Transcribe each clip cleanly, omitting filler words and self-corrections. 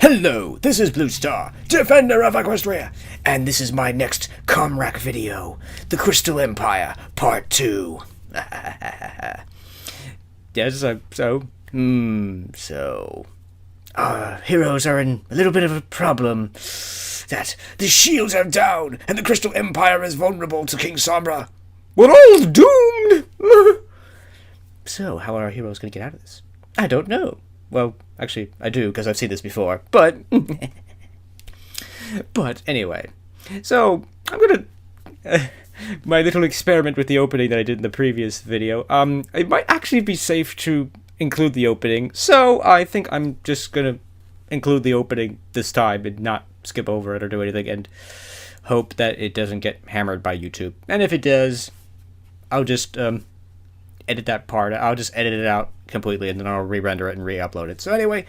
Hello, this is Blue Star, Defender of Equestria, and this is my next ComRac video, The Crystal Empire, Part 2. Yes, our heroes are in a little bit of a problem. That the shields are down, and the Crystal Empire is vulnerable to King Sombra. We're all doomed! So, how are our heroes going to get out of this? I don't know. Well, actually, I do, because I've seen this before, but... But, anyway. So, I'm gonna... my little experiment with the opening that I did in the previous video, it might actually be safe to include the opening, so I think I'm just gonna include the opening this time and not skip over it or do anything, and hope that it doesn't get hammered by YouTube. And if it does, I'll just, edit that part. I'll just edit it out completely, and then I'll re-render it and re-upload it. So anyway,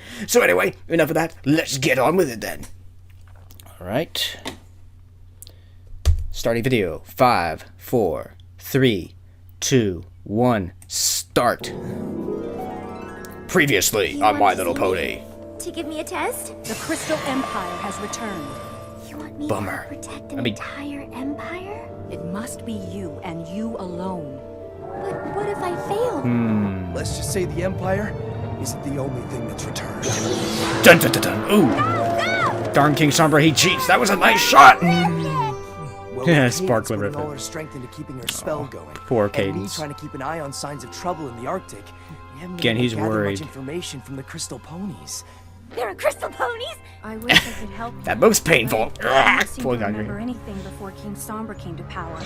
enough of that. Let's get on with it then. Alright. Starting video. 5, 4, 3, 2, 1, start. Previously on My Little Pony. To give me a test? The Crystal Empire has returned. You want me Bummer. to protect an entire empire? It must be you and you alone. But what if I fail? Let's just say the Empire isn't the only thing that's returned. Dun dun dun dun. Ooh. No! Darn King Sombra, he cheats. That was a nice shot. Well, Yeah, Cadence sparkler putting ribbon. all her strength into keeping her spell going. Poor And me Cadence. trying to keep an eye on signs of trouble in the Arctic. We haven't Again, been able he's to gather worried. much information from the crystal ponies. There are crystal ponies? I wish I could help you. That move's painful. I don't seem to Pulling on your remember hair. anything before King Sombra came to power.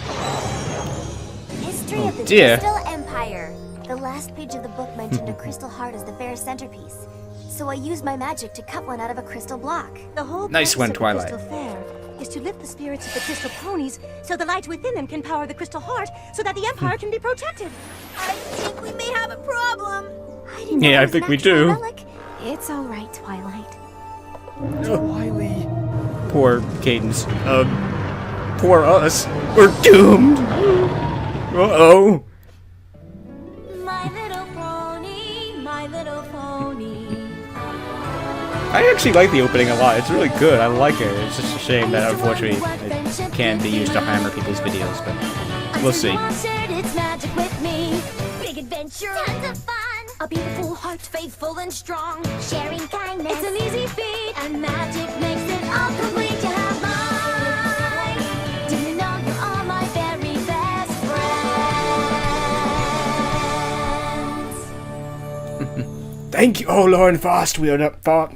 History Oh, of the dear. Crystal Empire. The last page of the book mentioned a crystal heart as the fair's centerpiece. So I used my magic to cut one out of a crystal block. The whole Nice purpose one, of the Twilight. Crystal Fair is to lift the spirits of the crystal ponies so the light within them can power the crystal heart so that the empire can be protected. I think we may have a problem. Yeah, I think we do. Relic. It's all right, Twilight. Twilight. Poor Cadence. Poor us. We're doomed. Uh-oh. My little pony, my little pony. I actually like the opening a lot. It's really good. I like it. It's just a shame that unfortunately it can't be used to hammer people's videos, but we'll see. It's magic with me. Big adventure. Tons of fun. A beautiful heart, faithful and strong. Sharing kindness. It's an easy feat. And magic makes it all complete. You have mine. Do you know you are my very best friends? Thank you. Oh, Lauren Fast. We are not far.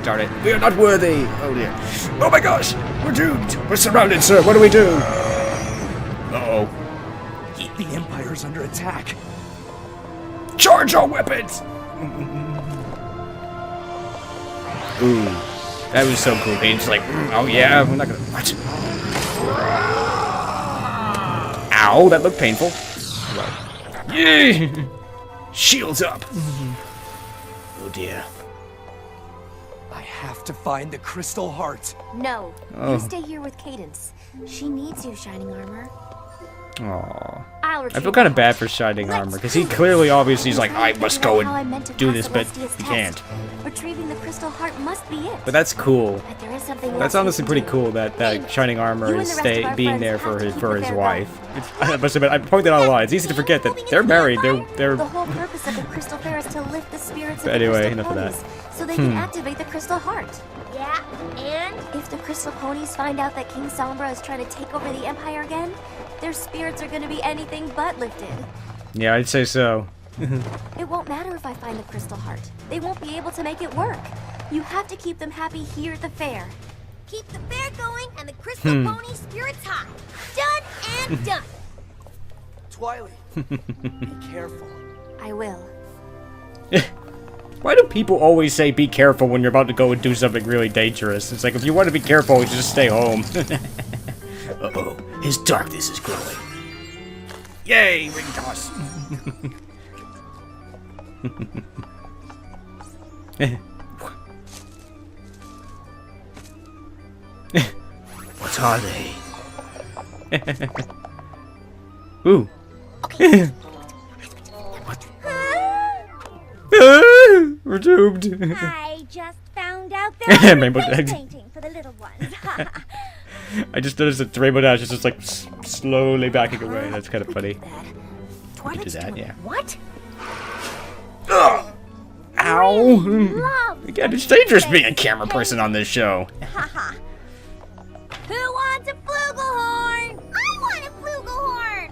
Darn it. We are not worthy. Oh, dear. Oh, my gosh. We're doomed. We're surrounded, sir. What do we do? Uh-oh. The Empire's under attack. Charge our weapons! Ooh. That was so cool. He's like, oh yeah, we're not gonna... What? Ow, that looked painful. Yeah! Shields up! Oh dear. I have to find the crystal heart. No. Oh. You stay here with Cadence. She needs you, Shining Armor. Aww. I'll I retrieve feel kind of the bad heart. for Shining Let's Armor, because he prove it. clearly, obviously, he's like, I'm I trying to must figure go out how I meant and to do pass this, but Celestia's he test. can't. Retrieving the crystal heart must be it. But that's cool. But there is something That's else we honestly can pretty do. cool that Shining Armor You and is the rest of our being friends there have for to his keep the fair wife. going. It's, I must admit, I pointed out a lot. It's easy to forget that they're married. They're The whole purpose of the crystal fair is to lift the spirits of But anyway, the crystal enough of ponies so they can activate the crystal heart. Yeah, and if the crystal ponies find out that King Sombra is trying to take over the empire again, their spirits are going to be anything but lifted. Yeah, I'd say so. It won't matter if I find the crystal heart. They won't be able to make it work. You have to keep them happy here at the fair. Keep the fair going and the crystal pony spirits high. Done and done. Twilight, be careful. I will. Why do people always say be careful when you're about to go and do something really dangerous? It's like, if you want to be careful, you should just stay home. Uh-oh. His darkness is growing. Yay, ring toss. What are they? Ooh. What? We're doomed. I just found find out they're Rainbow face Dash. painting for the little ones. I just noticed that Rainbow Dash is just like slowly backing away. That's kind of funny. Twilight's that, doing yeah. what? Ow! Again, it's dangerous being a camera person on this show. Haha. Who wants a flugelhorn? I want a flugelhorn.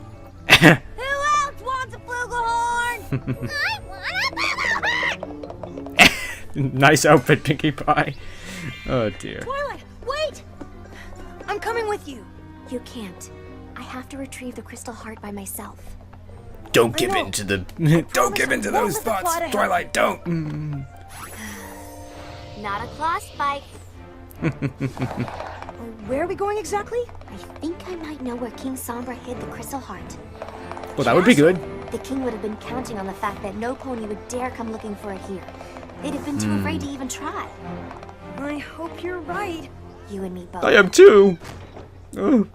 Who else wants a flugelhorn? I want a flugelhorn. Nice outfit, Pinkie Pie. Oh dear. Twilight, wait! I'm coming with you. You can't. I have to retrieve the crystal heart by myself. Don't give know. in to the. Don't give in to I won't those let the thoughts, plot ahead. Twilight. Don't. Not a claw spike. Where are we going exactly? I think I might know where King Sombra hid the crystal heart. Well, that would be good. The king would have been counting on the fact that no pony would dare come looking for it here. They'd have been too afraid to even try. I hope you're right. You and me both. I am too. Oh.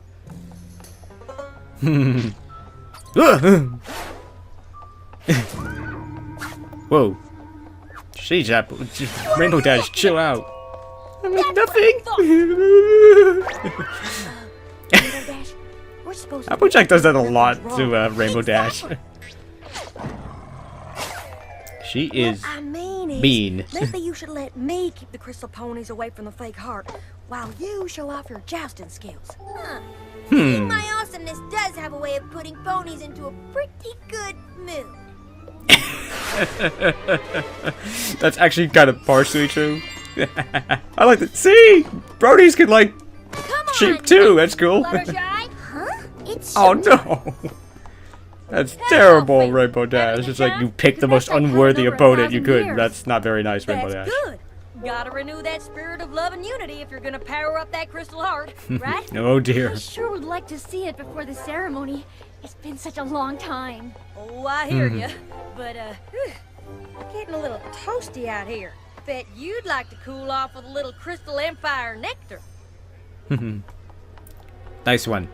Whoa. She's Apple. Rainbow Dash, chill out. I'm like nothing. Rainbow Dash, we're supposed to Applejack does that a lot to Rainbow Dash. She is I mean is, mean. maybe you should let me keep the crystal ponies away from the fake heart, while you show off your jousting skills. My awesomeness does have a way of putting ponies into a pretty good mood. That's actually kind of partially true. I like that. See, Bronies can like Come on, sheep too. That's cool. Fluttershy. Huh? It's Oh no. That's terrible, Rainbow Dash. It's like you pick the most unworthy opponent you could. That's not very nice, Rainbow That's Dash. good. Gotta renew that spirit of love and unity if you're gonna power up that crystal heart, right? Oh dear. I sure would like to see it before the ceremony. It's been such a long time. Oh, I hear ya. But, getting a little toasty out here. Bet you'd like to cool off with a little Crystal Empire nectar. Nice one.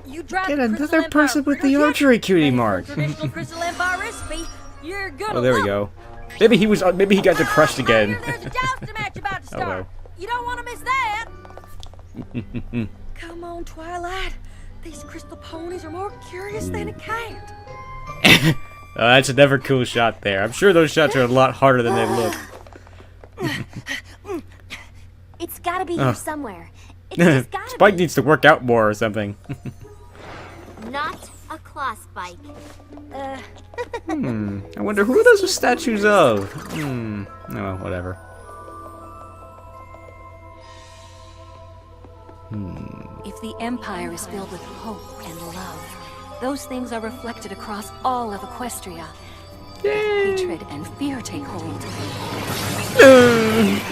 You drop Get the another Crystal Empire person with the fritters yet? archery cutie Based on mark. Traditional Crystal Empire recipe. You're gonna Oh, there we love go. Maybe he was. Maybe he got depressed I again. hear there's a jousting match about to start. well. You don't want to miss that. Come on, Twilight. These crystal ponies are more curious than a cat. That's a never cool shot there. I'm sure those shots are a lot harder than they look. It's gotta be here somewhere. It's just gotta Spike be. needs to work out more or something. Not a claw spike. I wonder who those are statues of. Oh, well, whatever. If the Empire is filled with hope and love, those things are reflected across all of Equestria. Hatred and fear take hold.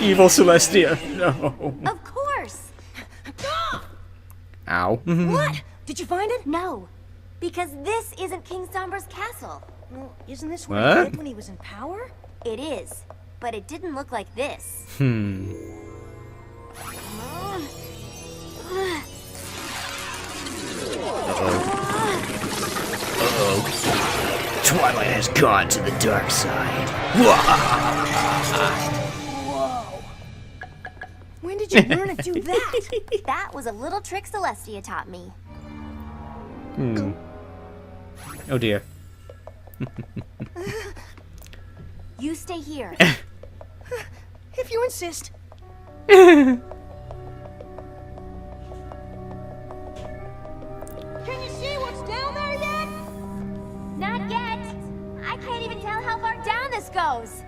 Evil Celestia. No. Of course. Ow. What? Did you find it? No, because this isn't King Sombra's castle. Well, isn't this what he What? did when he was in power? It is, but it didn't look like this. Twilight has gone to the dark side. When did you learn to do that? That was a little trick Celestia taught me. Oh dear. You stay here. If you insist. Can you see what's down there yet? Not yet. I can't even tell how far down this goes.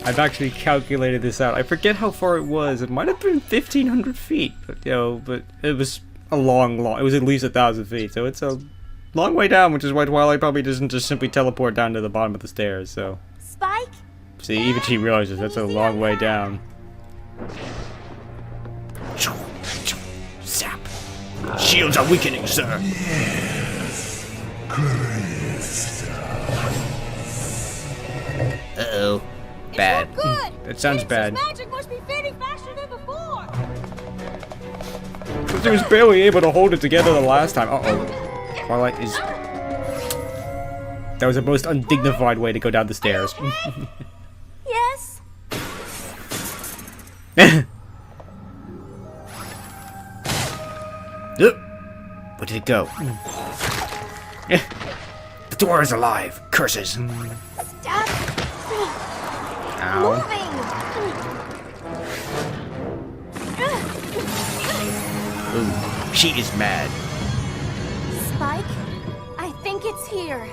I've actually calculated this out. I forget how far it was. It might have been 1,500 feet, but but it was a long. It was at least 1,000 feet, so it's a long way down, which is why Twilight probably doesn't just simply teleport down to the bottom of the stairs. So, Spike? see, even she realizes that's a long way down. Zap! Shields are weakening, sir. Uh-oh. Bad. Good. That sounds bad. Magic must be fading faster than before. Because he was barely able to hold it together the last time. Uh-oh. Twilight is... That was the most undignified way to go down the stairs. Where did it go? The door is alive. Curses. Stop Ow. moving! Ooh, she is mad. Spike, I think it's here.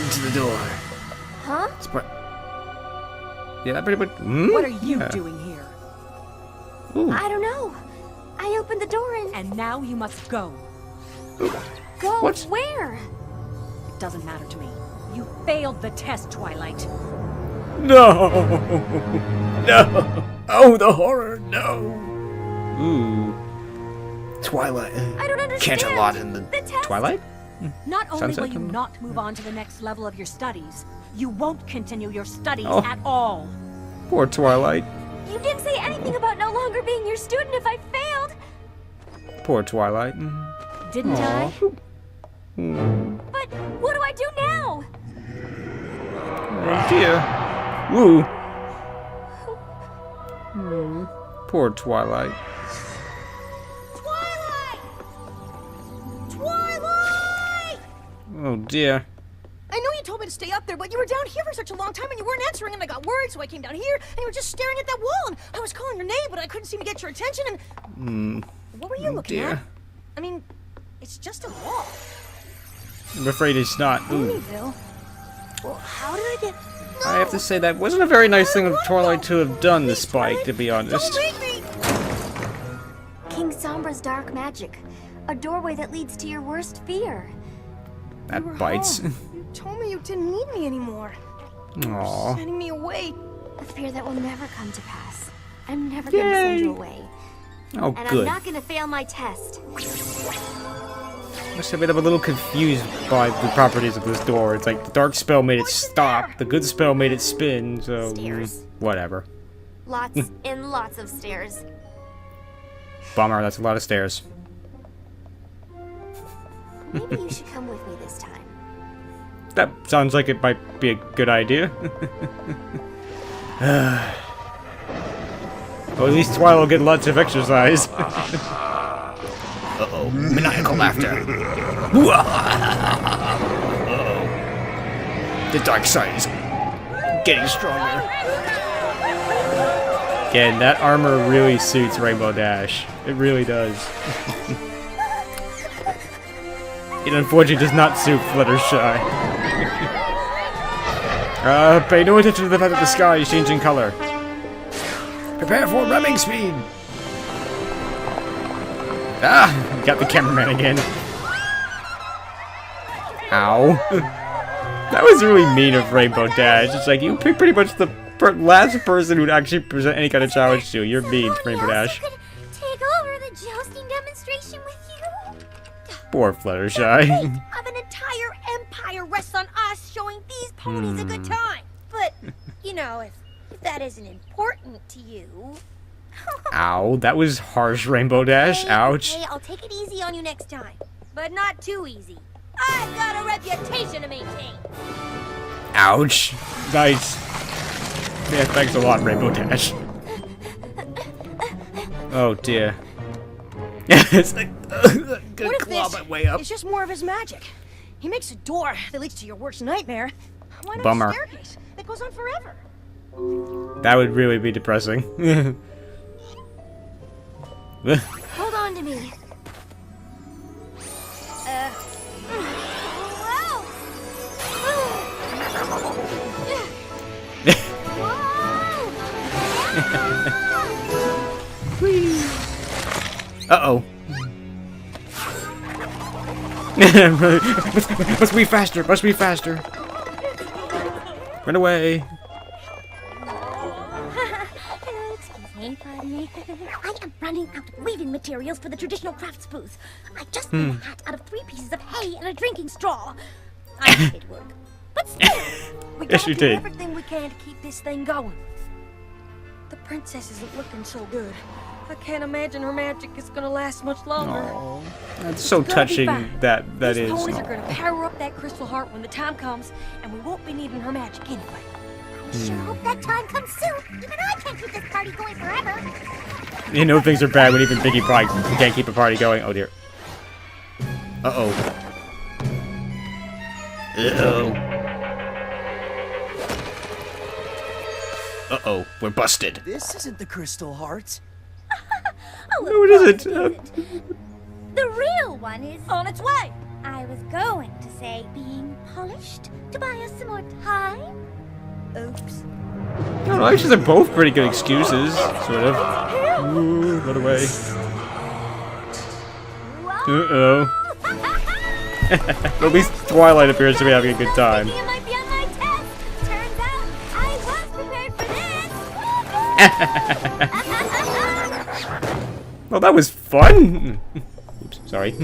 Into the door. Huh? Yeah, that pretty much. What are you doing here? Ooh. I don't know. I opened the door and... And now you must go. Go What? where? It doesn't matter to me. You failed the test, Twilight. No. No. Oh, the horror. No. Ooh. Twilight. I don't understand. Can't a lot in the test. Twilight? Not only Sunset will you Tunnel? not move on to the next level of your studies, you won't continue your studies Oh. at all. Poor Twilight. You didn't say anything about no longer being your student if I failed. Poor Twilight. Didn't Aw. But what do I do now? Oh dear. Woo. Poor Twilight. Twilight! Twilight! Oh dear. I know you told me to stay up there, but you were down here for such a long time and you weren't answering, and I got worried, so I came down here and you were just staring at that wall, and I was calling your name, but I couldn't seem to get your attention, and... What were you looking dear. at? I mean, it's just a wall. I'm afraid it's not. Ooh. Ponyville? Well, how did I get... No! I have to say that wasn't a very nice thing of Twilight to have done, the Spike, to be Don't honest. leave me! King Sombra's dark magic. A doorway that leads to your worst fear. That You were bites. home. You told me you didn't need me anymore. Aw. Sending me away. A fear that will never come to pass. I'm never going to send you away. Oh, And good. I'm not going to fail my test. Must have been a little confused by the properties of this door. It's like the dark spell made it stop, the good spell made it spin, so Stairs. whatever. Lots and lots of stairs. Bummer, that's a lot of stairs. Maybe you should come with me this time. That sounds like it might be a good idea. Well, at least Twilight will get lots of exercise. Uh-oh, maniacal laughter. Uh-oh. The dark side is getting stronger. Again, that armor really suits Rainbow Dash. It really does. It unfortunately does not suit Fluttershy. Pay no attention to the fact that the sky is changing color. Prepare for ramming speed! Ah! Got the cameraman again. Ow. That was really mean of Rainbow Dash. It's like, you picked pretty much the last person who'd actually present any kind of challenge to you. You're mean, Rainbow Dash. Take over the jousting demonstration with you. Poor Fluttershy. Of an entire empire rests on us showing these ponies a good time. But, you know, if that isn't important to you... Ow, that was harsh, Rainbow Dash. Ouch. Hey, I'll take it easy on you next time. But not too easy. I've got a reputation to maintain. Ouch. Nice. Yeah, thanks a lot, Rainbow Dash. Oh dear. It's like, What good if claw this my way up. is just more of his magic? He makes a door that leads to your worst nightmare. Why not Bummer. a staircase that goes on forever? That would really be depressing. Hold on to me. Uh-oh. Must be faster, must be faster. Run away. Excuse me, pardon me. I am running out of weaving materials for the traditional crafts booth. I just made a hat out of 3 pieces of hay and a drinking straw. I made it work. But still, we Yes, gotta you do did. everything we can to keep this thing going. The princess isn't looking so good. I can't imagine her magic is gonna last much longer. Aw, that's so It's gonna be touching. fine. That These is. ponies are Aw. gonna power up that crystal heart when the time comes, and we won't be needing her magic anyway. Sure hope that time comes soon. Even I can't keep this party going forever. You know things are bad when even Vicky probably can't keep a party going. Oh dear. Uh-oh. Uh-oh. Uh-oh. We're busted. This isn't the Crystal Heart. No, it isn't. The real one is On its way. I was going to say being polished to buy us some more time. Oops. No, actually, they're both pretty good excuses, sort of. Ooh, run away. Uh-oh. At least Twilight appears to be having a good time. Thinking it might be on my test. Turns out I was prepared for this. Well, that was fun. Oops, sorry.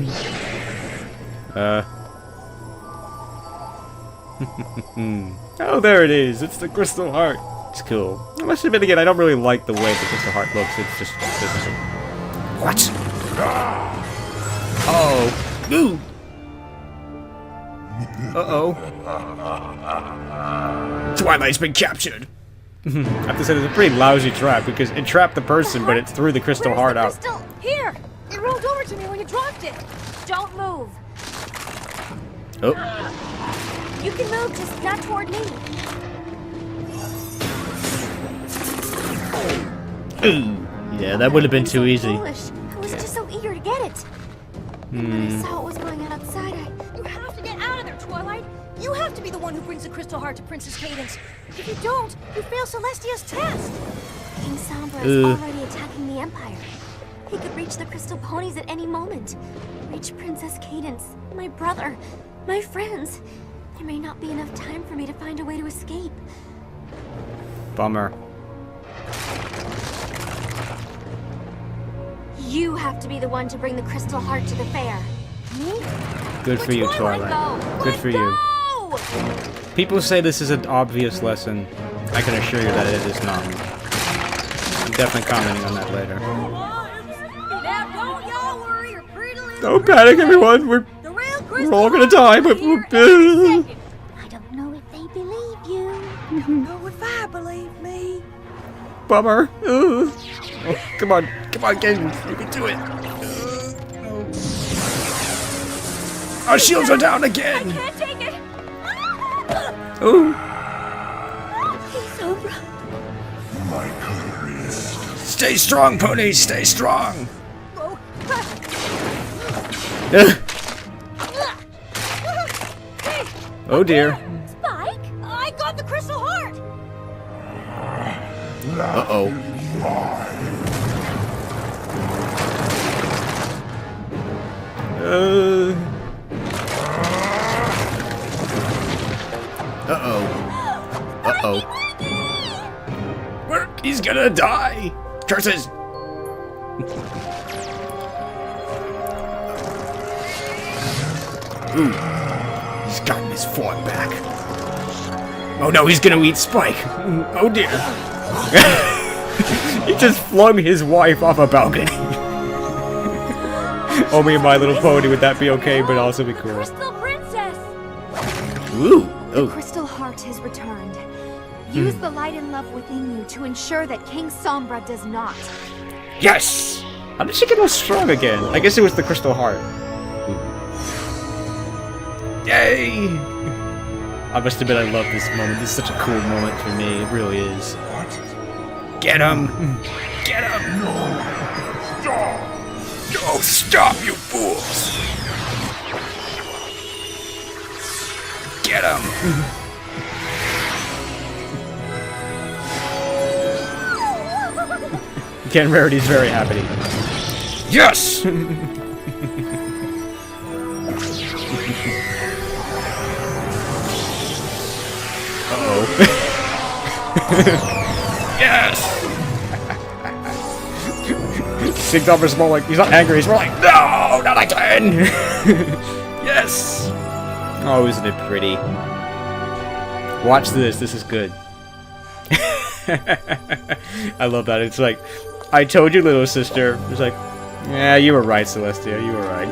Oh, there it is. It's the Crystal Heart. It's cool. I must admit again, I don't really like the way the Crystal Heart looks. It's just... What? Oh. Ooh. Uh-oh. Twilight's been captured. I have to say, it's a pretty lousy trap, because it trapped the person, but it threw the Crystal Heart out. Crystal, here. It rolled over to me when you dropped it. Don't move. Oh. You can move, just not toward me. Ooh. Yeah, that would have been too easy. Foolish. I was just so eager to get it. And when I saw it was going out outside, You have to get out of there, Twilight. You have to be the one who brings the Crystal Heart to Princess Cadence. If you don't, you fail Celestia's test. King Sombra is already attacking the Empire. He could reach the Crystal Ponies at any moment. Reach Princess Cadence, my brother, my friends. There may not be enough time for me to find a way to escape. Bummer. You have to be the one to bring the Crystal Heart to the fair. Good for you, Twilight. Good for you. People say this is an obvious lesson. I can assure you that it is not. I'm definitely commenting on that later. Now don't y'all worry your pretty little Don't panic, everyone. We're all gonna die, but I don't know if they believe you. know if I believe me. Bummer. Ugh. Oh, come on, Ken. You can do it. Our shields are down again. Can't take it. Ooh. Sombra. Stay strong, ponies. Stay strong. Oh. Oh dear. Spike, I got the Crystal Heart. Uh-oh. Uh-oh. Uh-oh. He's gonna die! Curses! Ooh. He's gotten his form back. Oh no, he's gonna eat Spike! Oh dear. He just flung his wife off a balcony. Oh, me and My Little Pony, would that be okay, but also be cool? Crystal Princess. Ooh! The Oh. Crystal Heart has returned. Use the light and love within you to ensure that King Sombra does not. Yes! How did she get all strong again? I guess it was the Crystal Heart. Yay! I must admit I love this moment. This is such a cool moment for me. It really is. Get him! Get him! No! Stop! No, stop, you fools! Get him! Ken Rarity's very happy. Yes! Uh-oh. Yes! Sig Dumper's more like, he's not angry, he's more like, no, not again! Yes! Oh, isn't it pretty? Watch this is good. I love that, it's like, I told you, little sister. It's like, yeah, you were right, Celestia, you were right.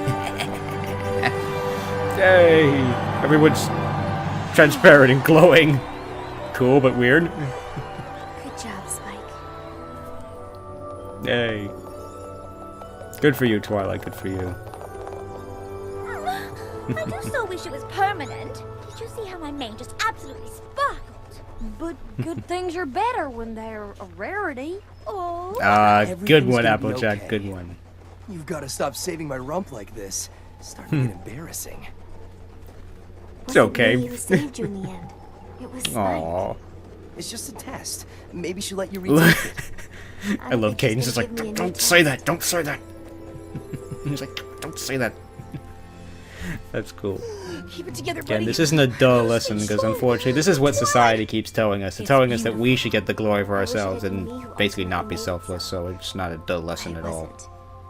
Yay! Everyone's transparent and glowing. cool but weird. Good job, Spike. Yay. Good for you, Twilight. Good for you. I do so wish it was permanent. Did you see how my mane just absolutely sparkled? But good things are better when they're a rarity. Oh. Good Everything's one, gonna be Applejack. okay. Good one. You've got to stop saving my rump like this. It's starting to get embarrassing. It's okay. Me who saved you in the end. It was Spike. Aww. It's just a test. Maybe she'll let you retake it. I love think Cadence. she's It's like, gonna give me a new don't say test. that. Don't say that. He's like, don't say that. That's cool. Keep it together, Again, buddy. this isn't a dull lesson because unfortunately this is what society keeps telling us. They're telling us that we should get the glory for ourselves and basically not be selfless, so it's not a dull lesson at all.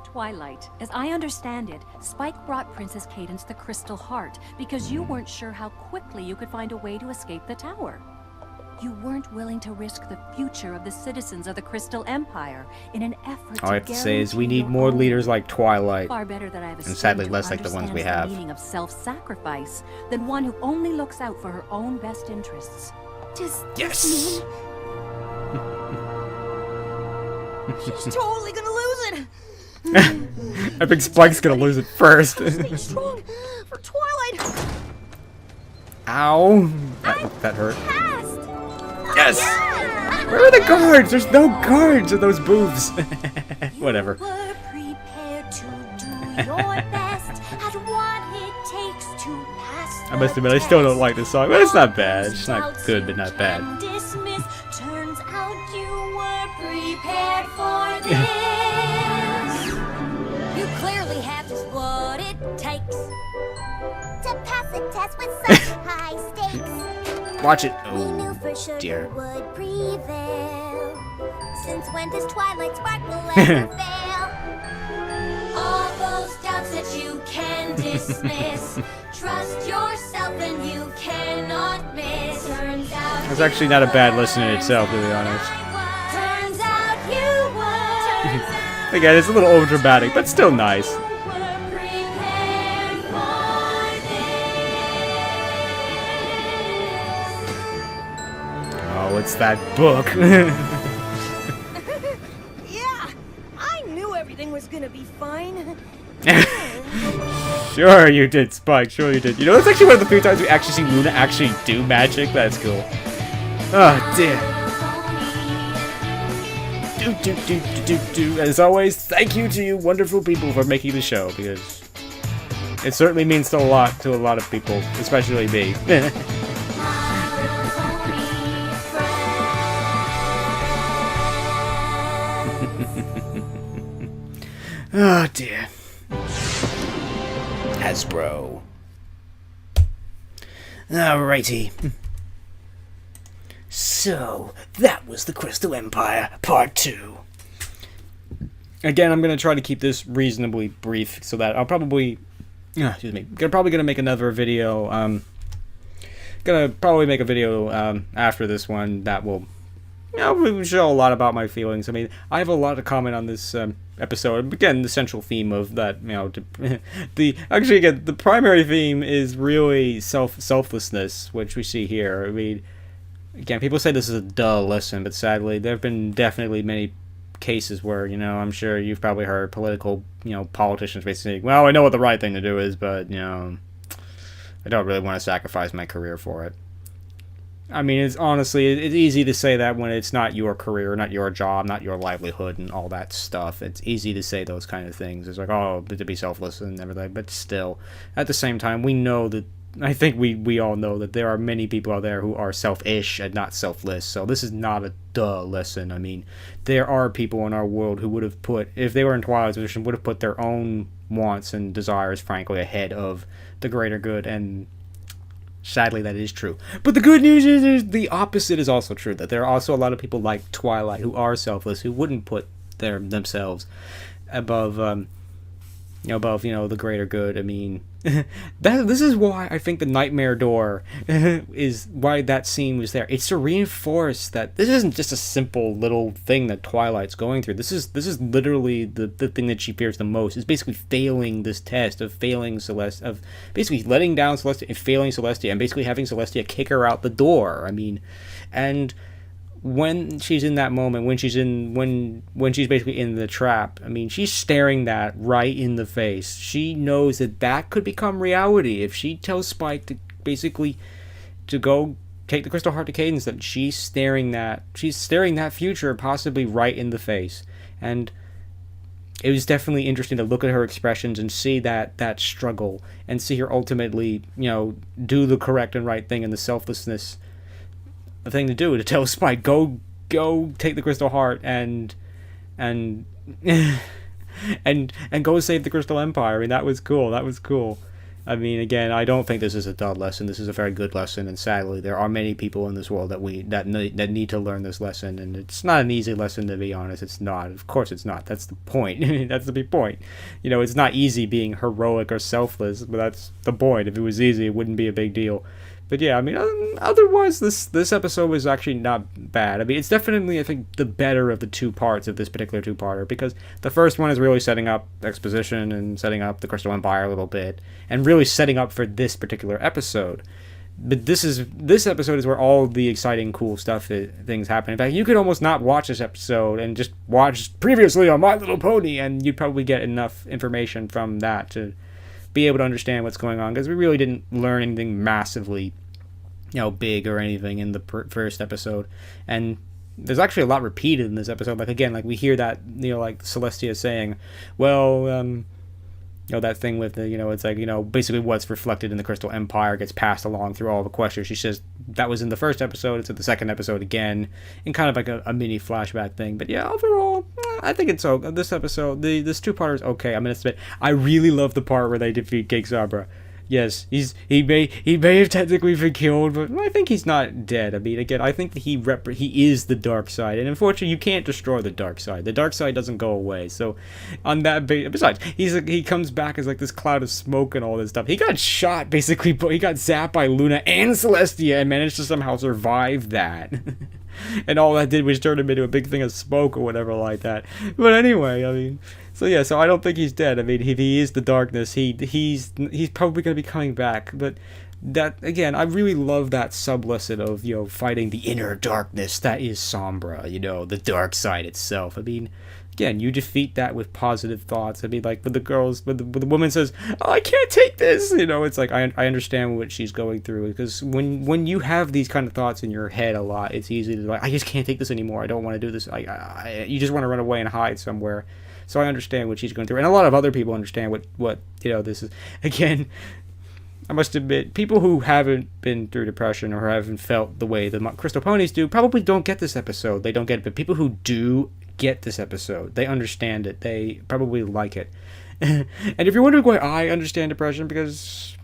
Twilight, as I understand it, Spike brought Princess Cadence the Crystal Heart because you weren't sure how quickly you could find a way to escape the tower. You weren't willing to risk the future of the citizens of the Crystal Empire in an effort to All I have to say is we guarantee need your more own. leaders like Twilight. Far better that I have a And sadly student who less like the ones we understands have. The meaning of self-sacrifice than one who only looks out for her own best interests. Does Yes. this mean She's totally gonna lose it. I think Spike's gonna lose it first. Stay strong for Twilight. Ow. That hurt. Passed. Yes! Where are the guards? There's no guards in those booths. Whatever. Were prepared to do your best at what it takes to pass. I must admit, I still don't like this song, but it's not bad. It's not good, but not bad. Dismiss. Turns out you were prepared for this. You clearly have just what it takes to pass a test with such high stakes. Watch it. We knew Oh, for sure dear. you would prevail. Since when does Twilight sparkle ever fail? All those doubts that you can dismiss. Trust yourself and you cannot miss. Turns out It's actually not a bad lesson in itself, to be honest. Turns out you were. Again, it's a little over dramatic, but still nice. Oh, it's that book. Yeah, I knew everything was gonna be fine. Sure you did, Spike. Sure you did. You know, it's actually one of the few times we actually see Luna actually do magic. That's cool. Oh, dear. As always, thank you to you wonderful people for making the show, because it certainly means a lot to a lot of people, especially me. Oh, dear. Hasbro. Alrighty. So, that was the Crystal Empire, Part 2. Again, I'm going to try to keep this reasonably brief, so that I'll probably... excuse me. Probably going to make another video, gonna probably make a video, after this one that will... will show a lot about my feelings. I mean, I have a lot to comment on this episode. Again, the central theme of that, the primary theme is really selflessness, which we see here. I mean, again, people say this is a dull lesson, but sadly, there have been definitely many cases where, I'm sure you've probably heard politicians basically saying, well, I know what the right thing to do is, but, I don't really want to sacrifice my career for it. I mean, it's easy to say that when it's not your career, not your job, not your livelihood, and all that stuff. It's easy to say those kind of things. It's like, oh, to be selfless and everything. But still, at the same time, we know that, I think we all know that there are many people out there who are selfish and not selfless. So this is not a duh lesson. I mean, there are people in our world who would have put, if they were in Twilight's position, would have put their own wants and desires, frankly, ahead of the greater good, and sadly, that is true. But the good news is the opposite is also true. That there are also a lot of people like Twilight who are selfless, who wouldn't put themselves above, the greater good. I mean, this is why I think the Nightmare Door is why that scene was there. It's to reinforce that this isn't just a simple little thing that Twilight's going through. This is literally the thing that she fears the most. Is basically failing this test, of failing Celestia, of basically letting down Celestia and failing Celestia, and basically having Celestia kick her out the door. I mean, And when she's in that moment, when she's basically in the trap, I mean, she's staring that right in the face. She knows that could become reality if she tells Spike to go take the crystal heart to Cadence. That she's staring that future possibly right in the face. And it was definitely interesting to look at her expressions and see that struggle, and see her ultimately, do the correct and right thing, and the selflessness thing to do, to tell Spike, go take the crystal heart and and go save the Crystal Empire. I mean, that was cool. I mean, again, I don't think this is a dull lesson. This is a very good lesson, and sadly, there are many people in this world that need to learn this lesson, and it's not an easy lesson, to be honest. It's not. Of course, it's not. That's the point. That's the big point. It's not easy being heroic or selfless, but that's the point. If it was easy, it wouldn't be a big deal. But yeah, I mean, otherwise, this episode was actually not bad. I mean, it's definitely, I think, the better of the two parts of this particular two-parter, because the first one is really setting up exposition and setting up the Crystal Empire a little bit, and really setting up for this particular episode. But this episode is where all the exciting, cool things happen. In fact, you could almost not watch this episode and just watch previously on My Little Pony, and you'd probably get enough information from that to be able to understand what's going on, because we really didn't learn anything massively big or anything in the first episode. And there's actually a lot repeated in this episode. Like, again, like we hear that, like Celestia saying, well, that thing with the, it's like, basically what's reflected in the Crystal Empire gets passed along through all the questions. She says that was in the first episode, it's in the second episode again, in kind of like a mini flashback thing. But yeah, overall, I think it's okay. This episode, this two-parter is okay. I mean, I really love the part where they defeat King Sombra. Yes, he may have technically been killed, but I think he's not dead. I mean, again, I think that he is the dark side, and unfortunately, you can't destroy the dark side. The dark side doesn't go away. So, on that besides, he comes back as like this cloud of smoke and all this stuff. He got shot basically, but he got zapped by Luna and Celestia and managed to somehow survive that. And all that did was turn him into a big thing of smoke or whatever like that. But anyway, I mean, so I don't think he's dead. I mean, if he is the darkness, he's probably going to be coming back. But that, again, I really love that sub-lesson of, fighting the inner darkness that is Sombra, the dark side itself. I mean, again, you defeat that with positive thoughts. I mean, like, when the woman says, oh, I can't take this, it's like, I understand what she's going through, because when you have these kind of thoughts in your head a lot, it's easy to, like, I just can't take this anymore, I don't want to do this, you just want to run away and hide somewhere. So I understand what she's going through, and a lot of other people understand what this is. Again, I must admit, people who haven't been through depression or haven't felt the way the Crystal Ponies do probably don't get this episode. They don't get it, but people who do get this episode, they understand it. They probably like it. And if you're wondering why I understand depression, because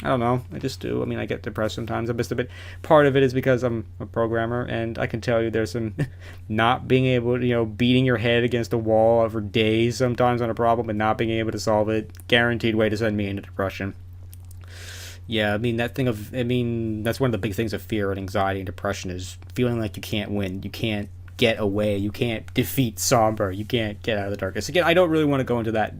I don't know, I just do. I mean, I get depressed sometimes. I'm just a bit. Part of it is because I'm a programmer, and I can tell you there's some not being able to, beating your head against a wall for days sometimes on a problem and not being able to solve it. Guaranteed way to send me into depression. Yeah, I mean, that's one of the big things of fear and anxiety and depression is feeling like you can't win. You can't get away. You can't defeat Sombra. You can't get out of the darkness. Again, I don't really want to go into that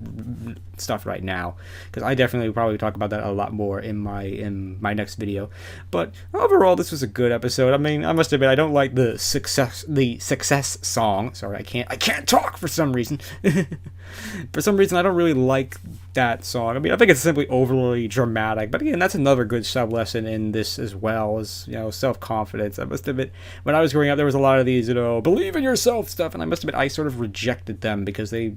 stuff right now, because I definitely will probably talk about that a lot more in my next video. But overall, this was a good episode. I mean, I must admit, I don't like the success song. Sorry, I can't talk for some reason. For some reason, I don't really like that song. I mean, I think it's simply overly dramatic. But again, that's another good sub-lesson in this as well, as, self-confidence. I must admit, when I was growing up, there was a lot of these, believe in yourself stuff, and I must admit, I sort of rejected them because they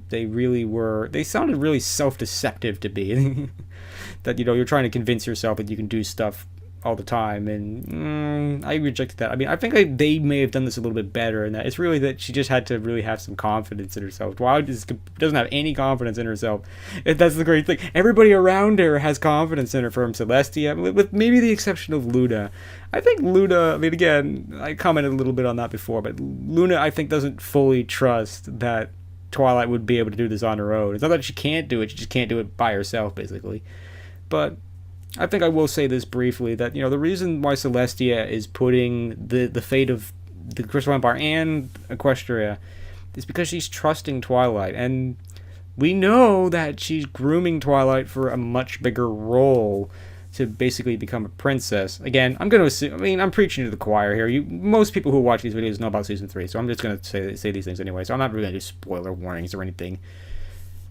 sounded really self-deceptive to me. That, you're trying to convince yourself that you can do stuff all the time, and I rejected that. I mean, I think they may have done this a little bit better, and that it's really that she just had to really have some confidence in herself. Twyla doesn't have any confidence in herself. That's the great thing. Everybody around her has confidence in her, from Celestia, with maybe the exception of Luna. I think Luna, I mean, again, I commented a little bit on that before, but Luna, I think, doesn't fully trust that Twilight would be able to do this on her own. It's not that she can't do it, she just can't do it by herself, basically. But I think I will say this briefly, that, the reason why Celestia is putting the fate of the Crystal Empire and Equestria is because she's trusting Twilight. And we know that she's grooming Twilight for a much bigger role to basically become a princess. Again, I'm going to assume, I mean, I'm preaching to the choir here. Most people who watch these videos know about Season 3, so I'm just going to say these things anyway, so I'm not really going to do spoiler warnings or anything.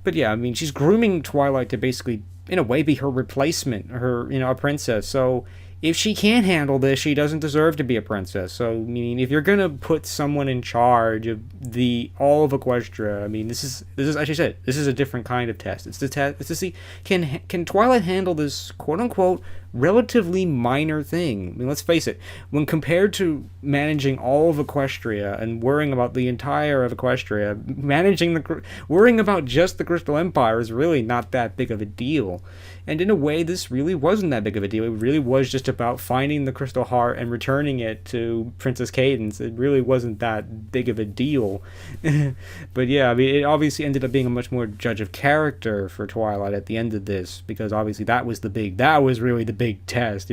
But yeah, I mean, she's grooming Twilight to basically, in a way, be her replacement, her, a princess. So if she can't handle this, she doesn't deserve to be a princess. So, I mean, if you're gonna put someone in charge of all of Equestria, I mean, this is as you said, this is a different kind of test. It's the test. It's to see can Twilight handle this quote unquote relatively minor thing. I mean, let's face it. When compared to managing all of Equestria and worrying about the entire of Equestria, worrying about just the Crystal Empire is really not that big of a deal. And in a way, this really wasn't that big of a deal. It really was just about finding the Crystal Heart and returning it to Princess Cadance. It really wasn't that big of a deal. But yeah, I mean, it obviously ended up being a much more judge of character for Twilight at the end of this, because obviously that was really the big test.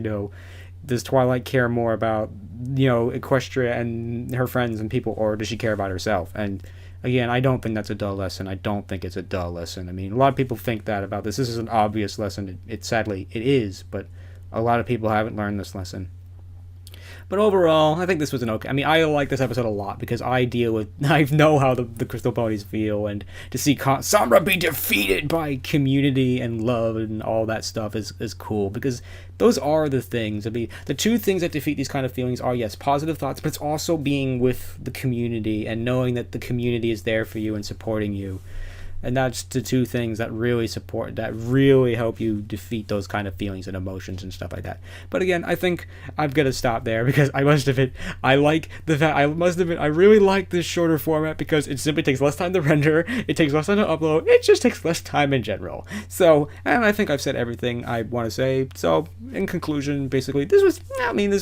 Does Twilight care more about, Equestria and her friends and people, or does she care about herself? And again, I don't think that's a dull lesson. I don't think it's a dull lesson. I mean, a lot of people think that about this. This is an obvious lesson. Sadly, it is, but a lot of people haven't learned this lesson. But overall, I think this was an okay. I mean, I like this episode a lot because I know how the Crystal Ponies feel, and to see Sombra be defeated by community and love and all that stuff is cool, because those are the things. I mean, the two things that defeat these kind of feelings are, yes, positive thoughts, but it's also being with the community and knowing that the community is there for you and supporting you. And that's the two things that really help you defeat those kind of feelings and emotions and stuff like that. But again, I think I'm gonna stop there because I really like this shorter format because it simply takes less time to render, it takes less time to upload, it just takes less time in general. So, and I think I've said everything I want to say. So, in conclusion, basically, this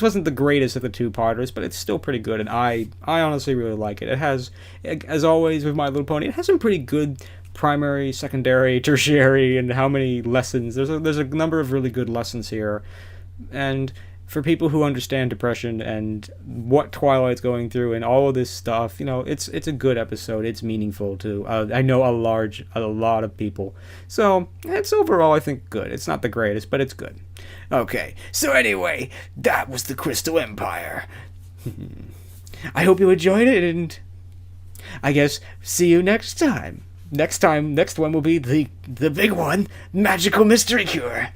wasn't the greatest of the two-parters, but it's still pretty good, and I honestly really like it. It has, as always with My Little Pony, it has some pretty good primary, secondary, tertiary, and how many lessons. There's a number of really good lessons here, and for people who understand depression and what Twilight's going through and all of this stuff, it's a good episode. It's meaningful to I know a lot of people. So it's overall, I think, good. It's not the greatest, but it's good. Okay, so anyway, that was the Crystal Empire. I hope you enjoyed it, and I guess see you next time. Next one will be the big one, Magical Mystery Cure.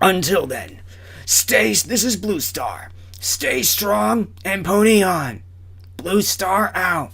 Until then, this is Blue Star. Stay strong and pony on. Blue Star out.